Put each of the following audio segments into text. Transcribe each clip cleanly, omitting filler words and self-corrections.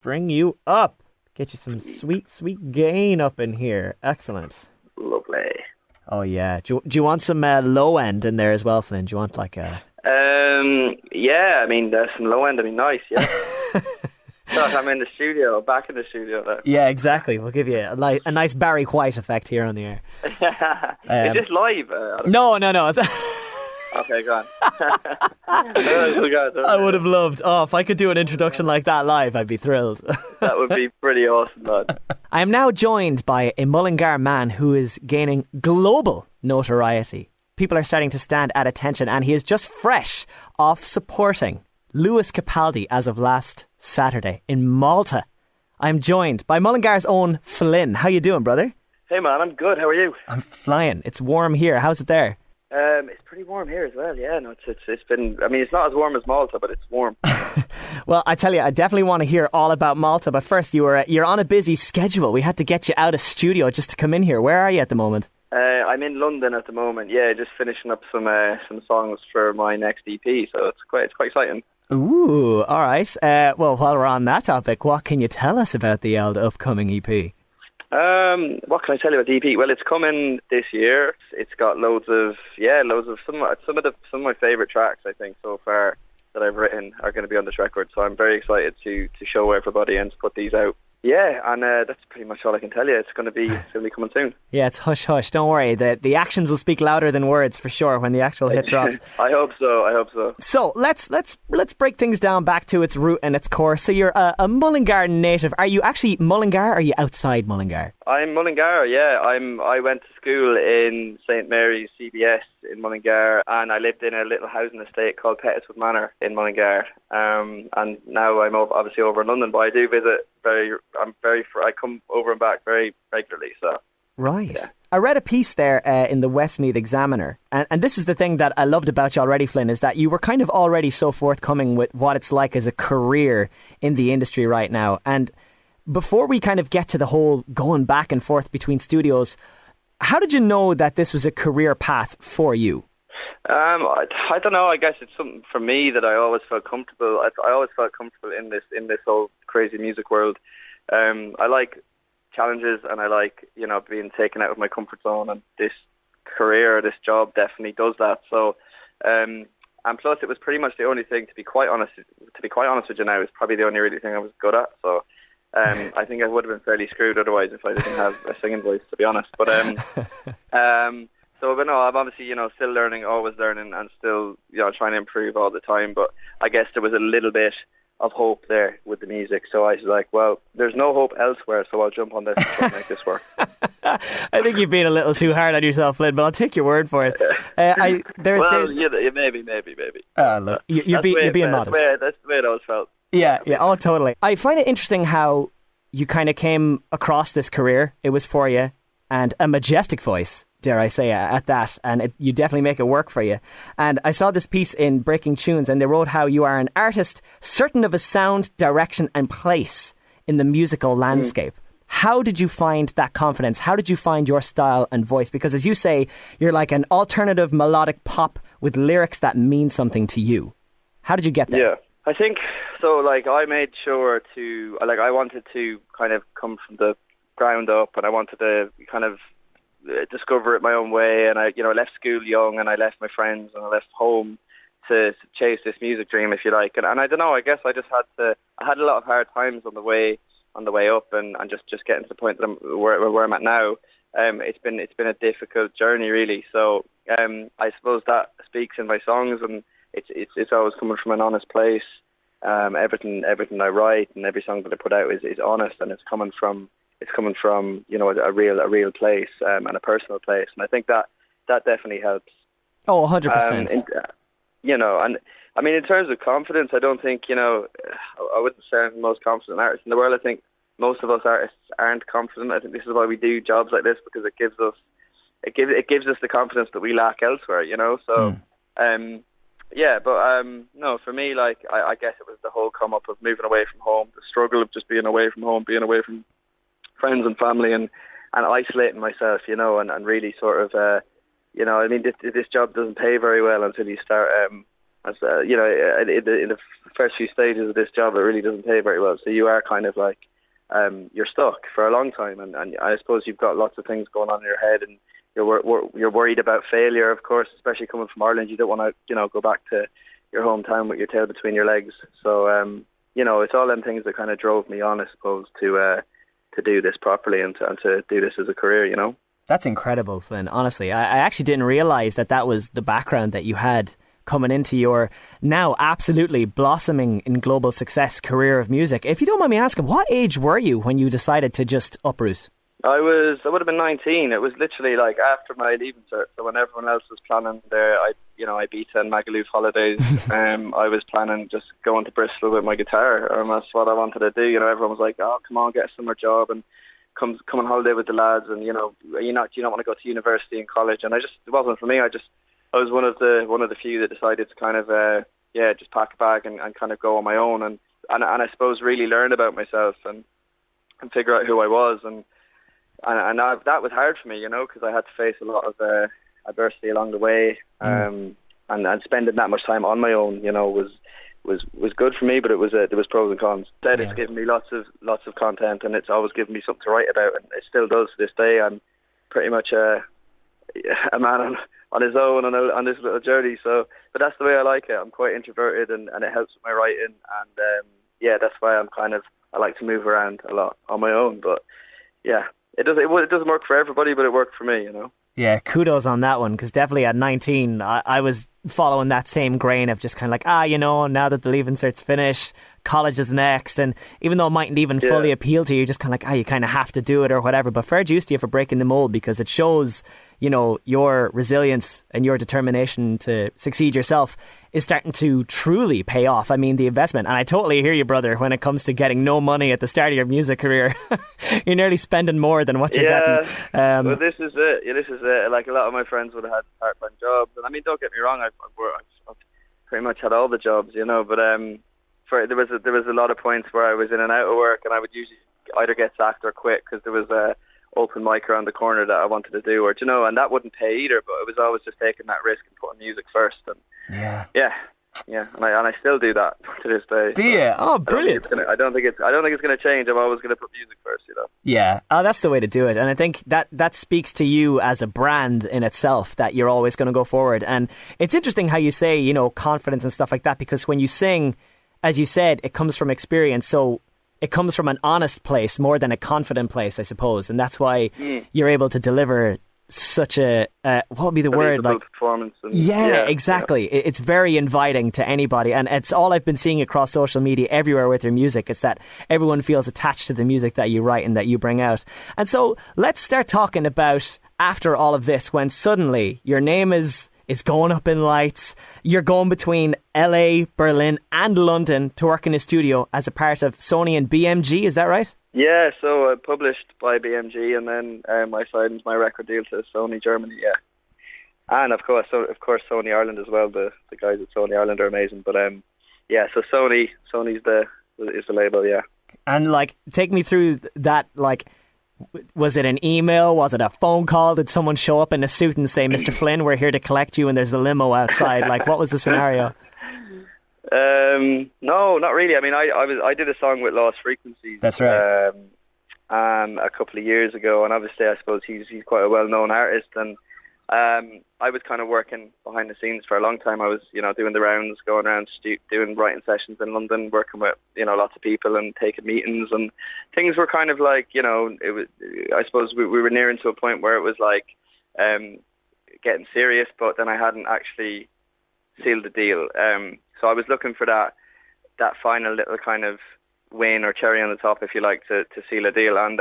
bring you up. Get you some sweet, sweet gain up in here. Excellent. Lovely. Oh, yeah. Do you want some low end in there as well, Flynn? Do you want like a... Yeah, I mean, there's some low end. I mean, nice, yeah. Gosh, I'm in the studio, back in the studio now. Yeah, exactly. We'll give you a nice Barry White effect here on the air. Is this live? No. Okay, go on. I would have loved. Oh, if I could do an introduction like that live, I'd be thrilled. That would be pretty awesome, lad. I am now joined by a Mullingar man who is gaining global notoriety. People are starting to stand at attention, and he is just fresh off supporting Lewis Capaldi as of last Saturday in Malta. I'm joined by Mullingar's own Flynn. How you doing, brother? Hey, man, I'm good. How are you? I'm flying. It's warm here. How's it there? It's pretty warm here as well. Yeah, no, it's been. I mean, it's not as warm as Malta, but it's warm. Well, I tell you, I definitely want to hear all about Malta. But first, you're on a busy schedule. We had to get you out of studio just to come in here. Where are you at the moment? I'm in London at the moment. Yeah, just finishing up some songs for my next EP. So it's quite exciting. Ooh, all right. Well, while we're on that topic, what can you tell us about the upcoming EP? What can I tell you about the EP? Well, it's coming this year. It's got loads of some of my favourite tracks, I think, so far that I've written are going to be on this record. So I'm very excited to show everybody and to put these out. Yeah, and that's pretty much all I can tell you. It's going to be coming soon. Yeah, it's hush hush. Don't worry. The actions will speak louder than words for sure when the actual hit drops. I hope so. So let's break things down back to its root and its core. So you're a Mullingar native. Are you actually Mullingar or are you outside Mullingar? I'm Mullingar, yeah. I went to school in St Mary's CBS in Mullingar, and I lived in a little housing estate called Pettiswood Manor in Mullingar. And now I'm obviously over in London, but I do visit I come over and back very regularly. So right. Yeah. I read a piece there in the Westmeath Examiner, and this is the thing that I loved about you already, Flynn, is that you were kind of already so forthcoming with what it's like as a career in the industry right now. And before we kind of get to the whole going back and forth between studios, how did you know that this was a career path for you? I don't know. I guess it's something for me that I always felt comfortable. I always felt comfortable in this whole crazy music world. I like challenges, and I like being taken out of my comfort zone. And this career, this job, definitely does that. So, and plus, it was pretty much the only thing. To be quite honest with you now, it's probably the only really thing I was good at. So. I think I would have been fairly screwed otherwise if I didn't have a singing voice, to be honest. But but no, I'm obviously still learning, always learning, and still trying to improve all the time. But I guess there was a little bit of hope there with the music, so I was like, well, there's no hope elsewhere, so I'll jump on this and try and make this work. I think you've been a little too hard on yourself, Flynn, but I'll take your word for it. Maybe. Look, you're being modest. That's the way it always felt. Yeah, oh, totally. I find it interesting how you kind of came across this career. It was for you, and a majestic voice, dare I say, at that, and you definitely make it work for you. And I saw this piece in Breaking Tunes, and they wrote how you are an artist certain of a sound, direction, and place in the musical landscape. How did you find that confidence? How did you find your style and voice? Because as you say, you're like an alternative melodic pop with lyrics that mean something to you. How did you get there? Yeah. I think so. Like, I made sure to I wanted to kind of come from the ground up, and I wanted to kind of discover it my own way. And I left school young, and I left my friends, and I left home to chase this music dream, if you like. And I don't know. I guess I just I had a lot of hard times on the way up, and just getting to the point that where I'm at now. It's been a difficult journey, really. So I suppose that speaks in my songs, and it's always coming from an honest place. Everything I write and every song that I put out is honest, and it's coming from a real place and a personal place, and I think that definitely helps. Oh, 100%. And I mean, in terms of confidence, I don't think I wouldn't say I'm the most confident artist in the world. I think most of us artists aren't confident. I think this is why we do jobs like this, because it gives us the confidence that we lack elsewhere. So. Yeah, but no, for me, like, I guess it was the whole come up of moving away from home, the struggle of just being away from home, being away from friends and family, and isolating myself, and really sort of, I mean, this job doesn't pay very well until you start as in the first few stages of this job, it really doesn't pay very well. So you are kind of like, you're stuck for a long time, and I suppose you've got lots of things going on in your head, and you're worried about failure, of course, especially coming from Ireland. You don't want to, go back to your hometown with your tail between your legs. So, it's all them things that kind of drove me on, I suppose, to do this properly and to do this as a career, That's incredible, Flynn. Honestly, I actually didn't realise that was the background that you had coming into your now absolutely blossoming in global success career of music. If you don't mind me asking, what age were you when you decided to just uproot? I would have been 19. It was literally like after my leaving cert. So when everyone else was planning their, Ibiza and Magaluf holidays, I was planning just going to Bristol with my guitar, and that's what I wanted to do. Everyone was like, "Oh, come on, get a summer job and come on holiday with the lads." And you don't want to go to university and college. And it wasn't for me. I was one of the few that decided to kind of just pack a bag and kind of go on my own and I suppose really learn about myself and figure out who I was and that was hard for me, because I had to face a lot of adversity along the way, and spending that much time on my own, was good for me, but there was pros and cons. It's given me lots of content, and it's always given me something to write about, and it still does to this day. I'm pretty much a man on his own on this little journey. So, but that's the way I like it. I'm quite introverted, and it helps with my writing, and that's why I like to move around a lot on my own. But yeah. It doesn't work for everybody, but it worked for me, Yeah, kudos on that one, because definitely at 19, I was following that same grain of just kind of like, now that the leaving cert's finished, college is next, and even though it mightn't even fully appeal to you, you're just kind of like, you kind of have to do it or whatever, but fair dues to you for breaking the mold, because it shows, your resilience and your determination to succeed yourself is starting to truly pay off. I mean, the investment, and I totally hear you, brother, when it comes to getting no money at the start of your music career. You're nearly spending more than what you're getting. Well, this is it. Yeah, this is it. Like, a lot of my friends would have had part-time jobs, and I mean, don't get me wrong, I've pretty much had all the jobs, but there was a lot of points where I was in and out of work, and I would usually either get sacked or quit because there was a open mic around the corner that I wanted to do, or and that wouldn't pay either. But it was always just taking that risk and putting music first. And yeah, and I still do that to this day. Do you? Oh, brilliant! I don't think it's going to change. I'm always going to put music first. Yeah, that's the way to do it. And I think that speaks to you as a brand in itself, that you're always going to go forward. And it's interesting how you say, confidence and stuff like that, because when you sing, as you said, it comes from experience. So it comes from an honest place more than a confident place, I suppose. And that's why you're able to deliver such a what would be the word, like performance. Exactly. Yeah. It's very inviting to anybody, and it's all I've been seeing across social media everywhere with your music. It's that everyone feels attached to the music that you write and that you bring out. And so let's start talking about after all of this, when suddenly your name is going up in lights. You're going between LA, Berlin and London to work in a studio as a part of Sony and BMG, is that right? Yeah, so I published by BMG, and then I signed my record deal to Sony Germany, and of course Sony Ireland as well. The guys at Sony Ireland are amazing, but so Sony's the label, yeah. And take me through that. Was it an email? Was it a phone call? Did someone show up in a suit and say, "Mr. Flynn, we're here to collect you," and there's a limo outside? What was the scenario? No, not really. I mean, I did a song with Lost Frequencies. That's right. A couple of years ago, and obviously, I suppose he's quite a well-known artist, and I was kind of working behind the scenes for a long time. I was, doing the rounds, going around, doing writing sessions in London, working with, lots of people and taking meetings, and things were kind of like, it was. I suppose we were nearing to a point where it was like getting serious, but then I hadn't actually sealed the deal. So I was looking for that final little kind of win or cherry on the top, if you like, to seal a deal. And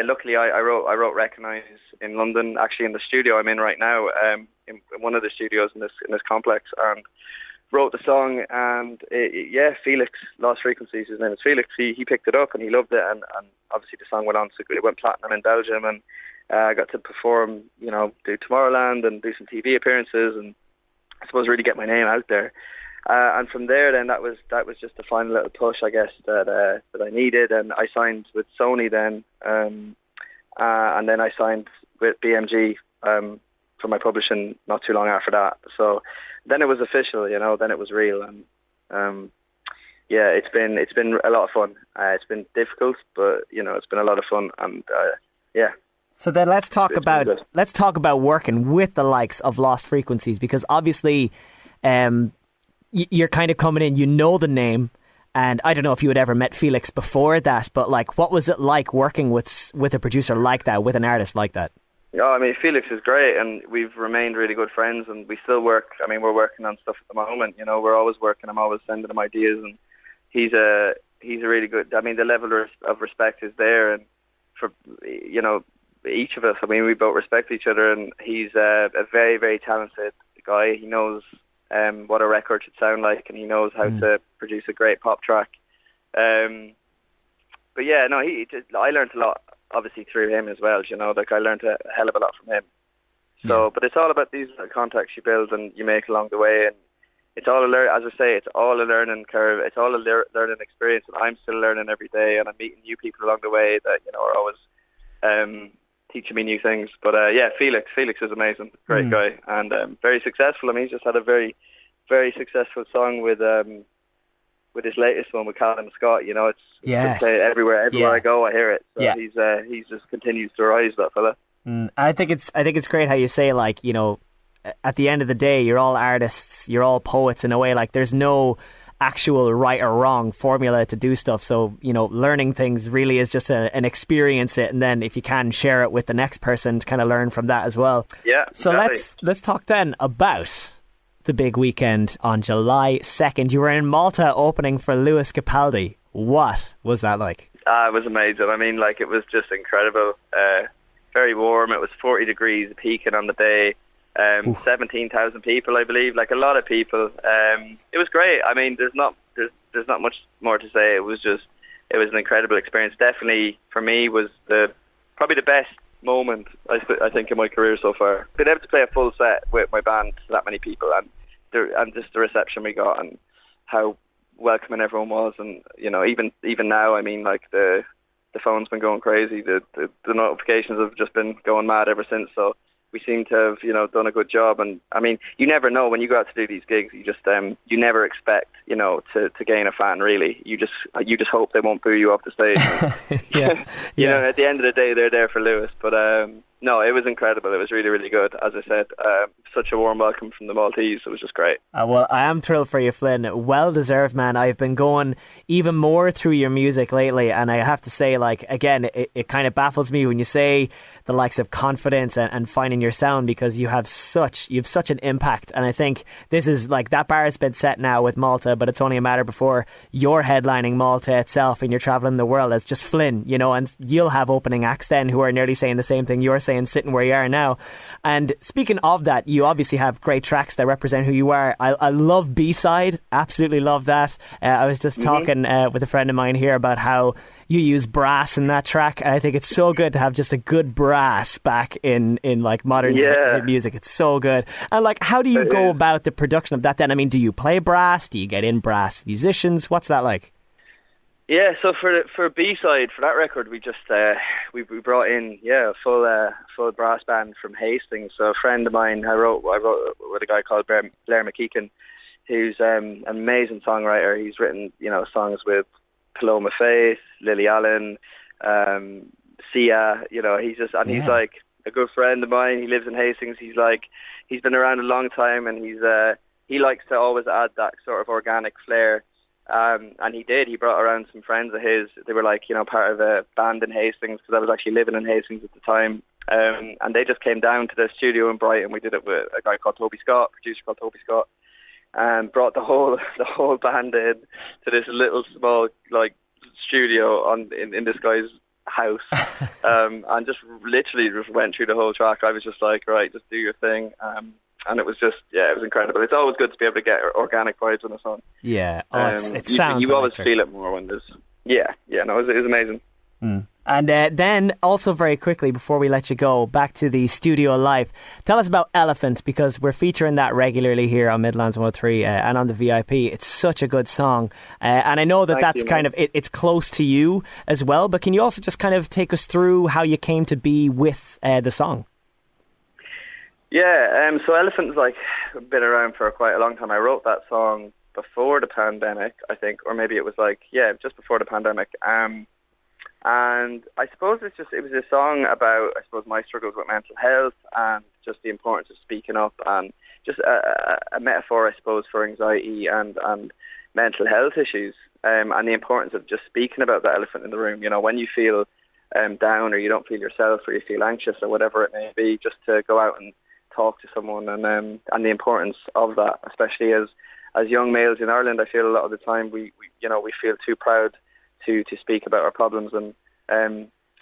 luckily I wrote "Recognize" in London, actually in the studio I'm in right now, in one of the studios in this complex, and wrote the song. And Felix, Lost Frequencies, his name is Felix. He picked it up and he loved it, and obviously the song went on to it went platinum in Belgium, and I got to perform, do Tomorrowland and do some TV appearances, and I suppose really get my name out there. And from there, then that was just the final little push, I guess, that I needed. And I signed with Sony then, and then I signed with BMG my publishing not too long after that. So then it was official, then it was real, and it's been a lot of fun. It's been difficult, but it's been a lot of fun, and yeah. So then let's talk about working with the likes of Lost Frequencies, because obviously you're kind of coming in, the name, and I don't know if you had ever met Felix before that, but like, what was it like working with a producer like that, with an artist like that? Yeah, I mean, Felix is great, and we've remained really good friends, and we still work. I mean, we're working on stuff at the moment. We're always working. I'm always sending him ideas, and he's a really good. I mean, the level of respect is there, and for each of us. I mean, we both respect each other, and he's a very, very talented guy. He knows what a record should sound like, and he knows how to produce a great pop track. But yeah, no, I learned a lot, obviously, through him as well. Like, I learned a hell of a lot from him. So, but it's all about these contacts you build and you make along the way, and it's all as I say, it's all a learning curve. It's all a learning experience, and I'm still learning every day, and I'm meeting new people along the way that are always teaching me new things. But Felix is amazing, great guy, and very successful. I mean, he's just had a very, very successful song with his latest one with Callum Scott. It's everywhere I go, I hear it. So he's just continues to rise, that fella. I think it's great how you say, like, at the end of the day, you're all artists, you're all poets in a way. Like, there's no actual right or wrong formula to do stuff. So, learning things really is just an experience it, and then if you can, share it with the next person to kind of learn from that as well. Yeah. So exactly. let's talk then about the big weekend on July 2nd. You were in Malta opening for Lewis Capaldi. What was that like? It was amazing. I mean, like, it was just incredible. Very warm. It was 40 degrees peaking on the day. 17,000 people, I believe, like a lot of people. It was great. I mean, there's not much more to say. It was an incredible experience. Definitely for me was probably the best moment I think in my career so far. Being able to play a full set with my band to that many people, and just the reception we got, and how welcoming everyone was, and even now, I mean, like, the phone's been going crazy. The notifications have just been going mad ever since. So we seem to have, done a good job. And I mean, you never know when you go out to do these gigs. You just, you never expect, to gain a fan. Really, you just hope they won't boo you off the stage. Yeah. At the end of the day, they're there for Lewis. But no, it was incredible. It was really, really good. As I said, such a warm welcome from the Maltese. It was just great. Well, I am thrilled for you, Flynn. Well deserved, man. I've been going even more through your music lately, and I have to say, like, again, it kind of baffles me when you say the likes of confidence and finding your sound, because you have such an impact. And I think this is like, that bar has been set now with Malta, but it's only a matter before you're headlining Malta itself and you're traveling the world as just Flynn, and you'll have opening acts then who are nearly saying the same thing you're saying, sitting where you are now. And speaking of that, you obviously have great tracks that represent who you are. I love B-side, absolutely love that. I was just talking with a friend of mine here about how you use brass in that track, and I think it's so good to have just a good brass back in like modern music. It's so good. And like, how do you go about the production of that then? I mean, do you play brass? Do you get in brass musicians? What's that like? Yeah, so for B-side, for that record, we just we brought in a full brass band from Hastings. So a friend of mine, I wrote with a guy called Blair McKeegan, who's an amazing songwriter. He's written songs with Paloma Faith, Lily Allen, Sia. He's like a good friend of mine. He lives in Hastings. He's been around a long time, and he likes to always add that sort of organic flair. And he brought around some friends of his. They were like, part of a band in Hastings, because I was actually living in Hastings at the time. And they just came down to the studio in Brighton. We did it with a guy called Toby Scott, producer called Toby Scott, and brought the whole band in to this little small studio in this guy's house, and just literally just went through the whole track. I was just like, right, just do your thing. And it was just, it was incredible. It's always good to be able to get organic vibes on a song. Yeah, it sounds you always feel it more when there's... it was amazing. And then also very quickly, before we let you go, back to the studio life. Tell us about Elephant, because we're featuring that regularly here on Midlands 103 and on the V.I.P. It's such a good song. And I know that's kind of, it's close to you as well, but can you also just kind of take us through how you came to be with the song? Yeah, so Elephant's like been around for quite a long time. I wrote that song before the pandemic, I think, or maybe it was like, yeah, just before the pandemic. And I suppose it was a song about, I suppose, my struggles with mental health and just the importance of speaking up, and just a metaphor, I suppose, for anxiety and mental health issues, and the importance of just speaking about the elephant in the room. You know, when you feel down, or you don't feel yourself, or you feel anxious, or whatever it may be, just to go out and talk to someone, and the importance of that, especially as young males in Ireland. I feel a lot of the time we feel too proud to speak about our problems, and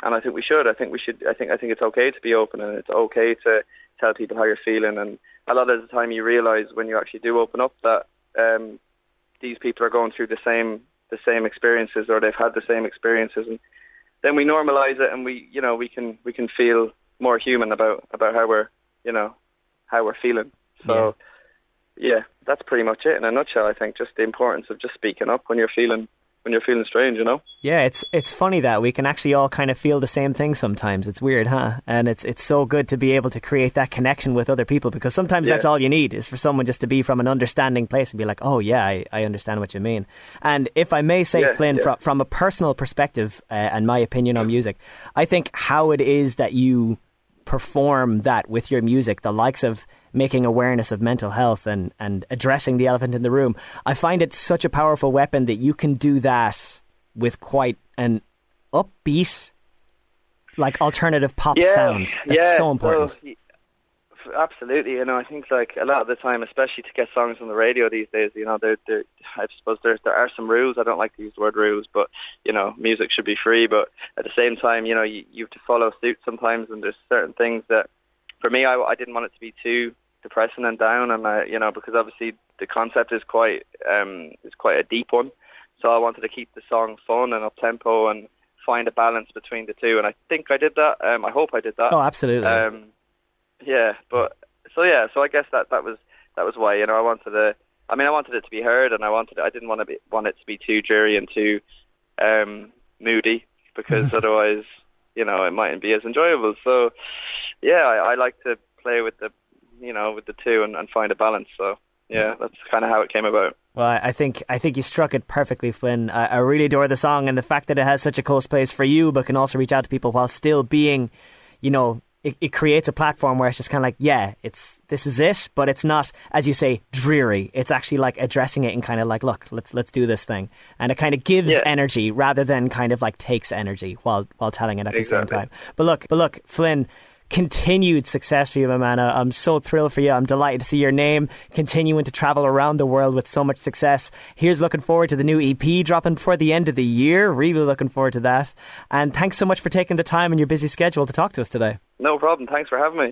I think we should. I think it's okay to be open, and it's okay to tell people how you're feeling. And a lot of the time, you realise when you actually do open up that these people are going through the same experiences, or they've had the same experiences, and then we normalise it, and we can feel more human about how we're feeling. So yeah, that's pretty much it in a nutshell. I think just the importance of just speaking up when you're feeling strange, you know? Yeah, it's funny that we can actually all kind of feel the same thing sometimes. It's weird, huh? And it's so good to be able to create that connection with other people, because sometimes that's all you need, is for someone just to be from an understanding place and be like, oh yeah, I understand what you mean. And if I may say, Flynn, from a personal perspective, and my opinion on music, I think how it is that you perform that with your music, the likes of making awareness of mental health and addressing the elephant in the room, I find it such a powerful weapon that you can do that with quite an upbeat, like alternative pop sound. That's so important. Absolutely, you know, I think like a lot of the time, especially to get songs on the radio these days, you know, I suppose there are some rules. I don't like to use the word rules, but you know, music should be free. But at the same time, you know, you have to follow suit sometimes, and there's certain things that, for me, I didn't want it to be too depressing and down, and you know, because obviously the concept is quite a deep one, so I wanted to keep the song fun and up tempo and find a balance between the two, and I think I did that. I hope I did that. Oh, absolutely. Yeah, but so I guess that was why, you know, I wanted it to be heard, and I didn't want it to be too dreary and too moody, because otherwise, you know, it mightn't be as enjoyable. So yeah, I like to play with the two and find a balance. So yeah, that's kind of how it came about. Well, I think you struck it perfectly, Flynn. I really adore the song, and the fact that it has such a close place for you, but can also reach out to people while still being, you know, it creates a platform where it's just kind of like, yeah, this is it, but it's not, as you say, dreary. It's actually like addressing it and kind of like, look, let's do this thing, and it kind of gives energy rather than kind of like takes energy while telling it at the same time. But look, Flynn, continued success for you, my man. I'm so thrilled for you. I'm delighted to see your name continuing to travel around the world with so much success. Here's looking forward to the new EP dropping before the end of the year. Really looking forward to that. And thanks so much for taking the time in your busy schedule to talk to us today. No problem. Thanks for having me.